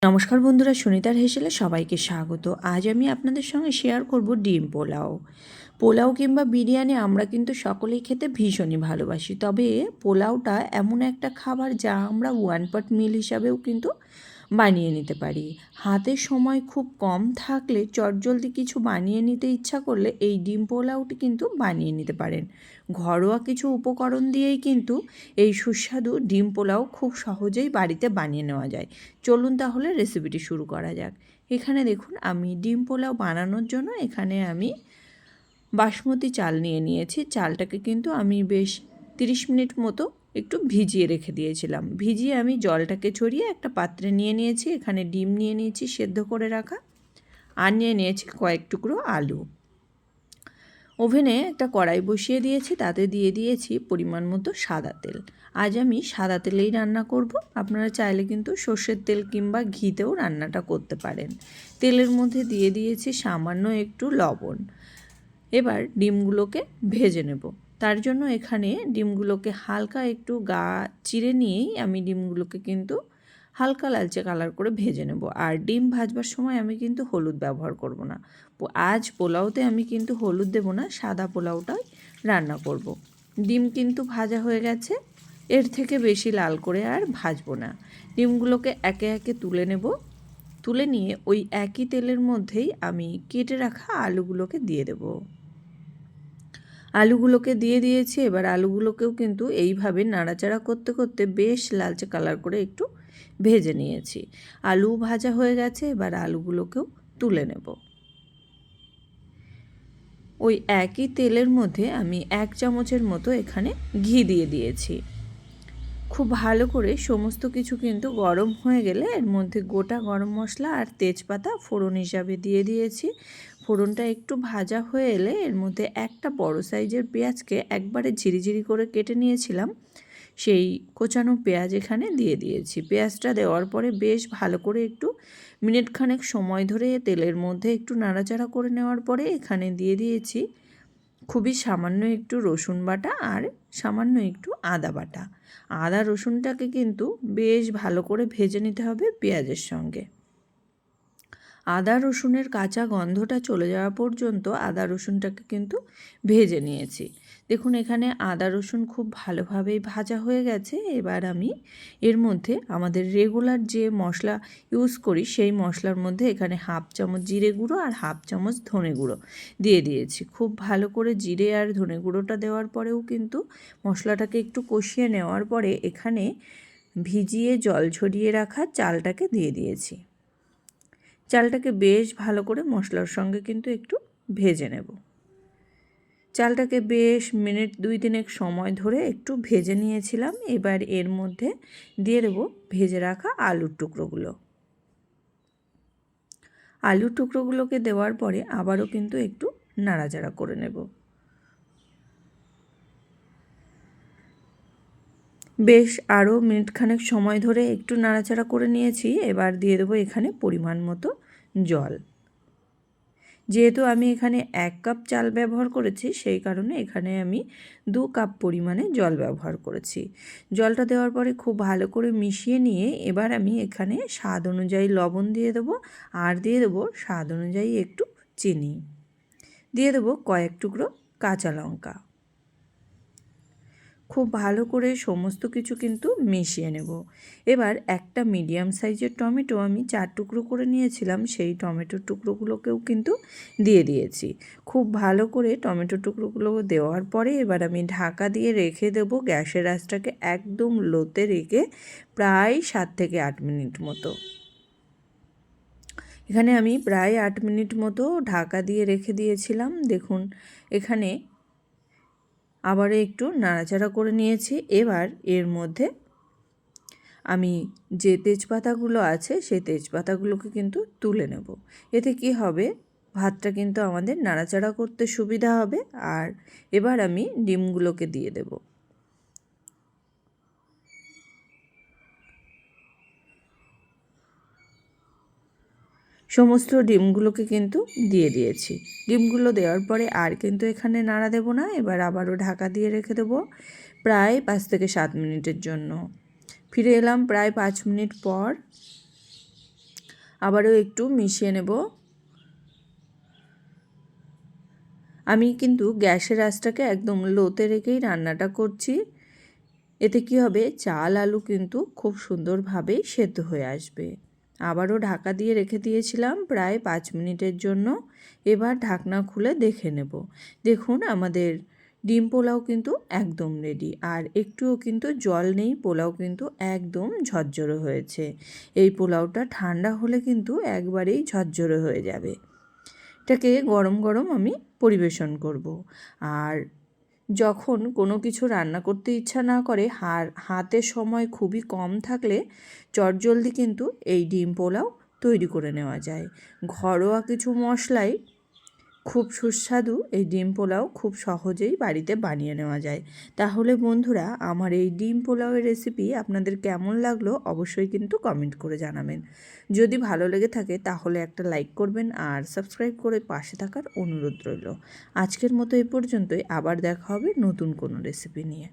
নমস্কার বন্ধুরা, সুনিতার হেসেলে সবাইকে স্বাগত। আজ আমি আপনাদের সঙ্গে শেয়ার করব ডিম পোলাও। পোলাও কিংবা বিরিয়ানি আমরা কিন্তু সকলেই খেতে ভীষণই ভালোবাসি, তবে পোলাওটা এমন একটা খাবার যা আমরা ওয়ান পট মিল হিসাবেও কিন্তু বানিয়ে নিতে পারি। হাতে সময় খুব কম থাকলে চটজলদি কিছু বানিয়ে নিতে ইচ্ছা করলে এই ডিম পোলাওটি কিন্তু বানিয়ে নিতে পারেন। ঘরোয়া কিছু উপকরণ দিয়েই কিন্তু এই সুস্বাদু ডিম পোলাও খুব সহজেই বাড়িতে বানিয়ে নেওয়া যায়। চলুন তাহলে রেসিপিটি শুরু করা যাক। এখানে দেখুন, আমি ডিম পোলাও বানানোর জন্য এখানে আমি বাসমতি চাল নিয়ে নিয়েছি। চালটাকে কিন্তু আমি বেশ 30 মিনিট মতো একটু ভিজিয়ে রেখে দিয়েছিলাম। ভিজিয়ে আমি জলটাকে ছড়িয়ে একটা পাত্রে নিয়ে নিয়েছি। এখানে ডিম নিয়ে নিয়েছি সেদ্ধ করে রাখা, আর নিয়ে নিয়েছি কয়েক টুকরো আলু। ওভেনে একটা কড়াই বসিয়ে দিয়েছি, তাতে দিয়ে দিয়েছি পরিমাণ মতো সাদা তেল। আজ আমি সাদা তেলেই রান্না করব। আপনারা চাইলে কিন্তু সর্ষের তেল কিংবা ঘিতেও রান্নাটা করতে পারেন। তেলের মধ্যে দিয়ে দিয়েছি সামান্য একটু লবণ। এবার ডিমগুলোকে ভেজে নেব। তার জন্য এখানে ডিমগুলোকে হালকা একটু গা চিরে নিয়েই আমি ডিমগুলোকে কিন্তু হালকা লালচে কালার করে ভেজে নেব। আর ডিম ভাজবার সময় আমি কিন্তু হলুদ ব্যবহার করব না। আজ পোলাওতে আমি কিন্তু হলুদ দেব না, সাদা পোলাওটাই রান্না করব। ডিম কিন্তু ভাজা হয়ে গেছে, এর থেকে বেশি লাল করে আর ভাজবো না। ডিমগুলোকে একে একে তুলে নেব। তুলে নিয়ে ওই একই তেলের মধ্যেই আমি কেটে রাখা আলুগুলোকে দিয়ে দেব। আলুগুলোকে দিয়ে দিয়েছি। এবার আলুগুলোকেও কিন্তু এইভাবে নাড়াচাড়া করতে করতে বেশ লালচে কালার করে একটু ভেজে নিয়েছি। আলু ভাজা হয়ে গেছে, এবার আলুগুলোকেও তুলে নেব। ওই একই তেলের মধ্যে আমি 1 চামচের মতো এখানে ঘি দিয়ে দিয়েছি। খুব ভালো করে সমস্ত কিছু কিন্তু গরম হয়ে গেলে এর মধ্যে গোটা গরম মশলা আর তেজপাতা ফোড়ন হিসাবে দিয়ে দিয়েছি। ফোড়নটা একটু ভাজা হয়ে এলে এর মধ্যে একটা বড় সাইজের পেঁয়াজকে একবারে ঝিরিঝিরি করে কেটে নিয়েছিলাম, সেই কোচানো পেঁয়াজ এখানে দিয়ে দিয়েছি। পেঁয়াজটা দেওয়ার পরে বেশ ভালো করে একটু মিনিটখানেক সময় ধরে তেলের মধ্যে একটু নাড়াচাড়া করে নেওয়ার পরে এখানে দিয়ে দিয়েছি খুবই সামান্য একটু রসুন বাটা আর সামান্য একটু আদা বাটা। আদা রসুনটাকে কিন্তু বেশ ভালো করে ভেজে নিতে হবে পেঁয়াজের সঙ্গে। আদা রসুনের কাঁচা গন্ধটা চলে যাওয়া পর্যন্ত আদা রসুনটাকে কিন্তু ভেজে নিয়েছি। দেখুন, এখানে আদা রসুন খুব ভালোভাবেই ভাজা হয়ে গেছে। এবার আমি এর মধ্যে আমাদের রেগুলার যে মশলা ইউজ করি সেই মশলার মধ্যে এখানে 1/2 চামচ জিরে গুঁড়ো আর 1/2 চামচ ধনে গুঁড়ো দিয়ে দিয়েছি। খুব ভালো করে জিরে আর ধনে গুঁড়োটা দেওয়ার পরেও কিন্তু মশলাটাকে একটু কষিয়ে নেওয়ার পরে এখানে ভিজিয়ে জল ঝরিয়ে রাখা চালটাকে দিয়ে দিয়েছি। চালটাকে বেশ ভালো করে মশলার সঙ্গে কিন্তু একটু ভেজে নেব। চালটাকে বেশ মিনিট 2-3 সময় ধরে একটু ভেজে নিয়েছিলাম। এবার এর মধ্যে দিয়ে দেবো ভেজে রাখা আলুর টুকরোগুলো। আলুর টুকরোগুলোকে দেওয়ার পরে আবারও কিন্তু একটু নাড়াচাড়া করে নেব। বেশ আরও মিনিটখানেক সময় ধরে একটু নাড়াচাড়া করে নিয়েছি। এবার দিয়ে দেবো এখানে পরিমাণ মতো জল। যেহেতু আমি এখানে 1 কাপ চাল ব্যবহার করেছি, সেই কারণে এখানে আমি 2 কাপ পরিমাণে জল ব্যবহার করেছি। জলটা দেওয়ার পরে খুব ভালো করে মিশিয়ে নিয়ে এবার আমি এখানে স্বাদ অনুযায়ী লবণ দিয়ে দেবো, আর দিয়ে দেবো স্বাদ অনুযায়ী একটু চিনি, দিয়ে দেবো কয়েক টুকরো কাঁচা লঙ্কা। খুব ভালো করে সমস্ত কিছু কিন্তু মিশিয়ে নেব। এবার একটা মিডিয়াম সাইজের টমেটো আমি 4 টুকরো করে নিয়েছিলাম, সেই টমেটোর টুকরোগুলোকেও কিন্তু দিয়ে দিয়েছি। খুব ভালো করে টমেটো টুকরোগুলো দেওয়ার পরে এবার আমি ঢাকা দিয়ে রেখে দেব। গ্যাসের আঁচটাকে একদম লোতে রেখে প্রায় 7 থেকে 8 মিনিট মতো। এখানে আমি প্রায় 8 মিনিট মতো ঢাকা দিয়ে রেখে দিয়েছিলাম। দেখুন, এখানে আবারও একটু নাড়াচাড়া করে নিয়েছি। এবার এর মধ্যে আমি যে তেজপাতাগুলো আছে সেই তেজপাতাগুলোকে কিন্তু তুলে নেব। এতে কি হবে, ভাতটা কিন্তু আমাদের নাড়াচাড়া করতে সুবিধা হবে। আর এবার আমি ডিমগুলোকে দিয়ে দেব। সমস্ত ডিমগুলোকে কিন্তু দিয়ে দিয়েছি। ডিমগুলো দেওয়ার পরে আর কিন্তু এখানে নাড়া দেব না। এবার আবারও ঢাকা দিয়ে রেখে দেবো প্রায় 5 থেকে 7 মিনিটের জন্য। ফিরে এলাম প্রায় 5 মিনিট পর। আবারও একটু মিশিয়ে নেব। আমি কিন্তু গ্যাসের আঁচটাকে একদম লোতে রেখেই রান্নাটা করছি। এতে কি হবে, চাল আলু কিন্তু খুব সুন্দরভাবে সেদ্ধ হয়ে আসবে। আবারও ঢাকা দিয়ে রেখে দিয়েছিলাম প্রায় 5 মিনিটের জন্য। এবার ঢাকনা খুলে দেখে নেব। দেখুন আমাদের ডিম পোলাও কিন্তু একদম রেডি, আর একটুও কিন্তু জল নেই, পোলাও কিন্তু একদম ঝরঝরে হয়েছে। এই পোলাওটা ঠান্ডা হলে কিন্তু একবারেই ঝরঝরে হয়ে যাবে। এটাকে গরম গরম আমি পরিবেশন করব। আর যখন কোনো কিছু রান্না করতে ইচ্ছা না করে, হাতে সময় খুবই কম থাকলে চটজলদি কিন্তু এই ডিম পোলাও তৈরি করে নেওয়া যায়। ঘরোয়া কিছু মশলাই খুব সুস্বাদু এই ডিম পোলাও খুব সহজেই বাড়িতে বানিয়ে নেওয়া যায়। তাহলে বন্ধুরা, আমার এই ডিম পোলাওয়ের রেসিপি আপনাদের কেমন লাগলো অবশ্যই কিন্তু কমেন্ট করে জানাবেন। যদি ভালো লেগে থাকে তাহলে একটা লাইক করবেন আর সাবস্ক্রাইব করে পাশে থাকার অনুরোধ রইল। আজকের মতো এই পর্যন্তই, আবার দেখা হবে নতুন কোনো রেসিপি নিয়ে।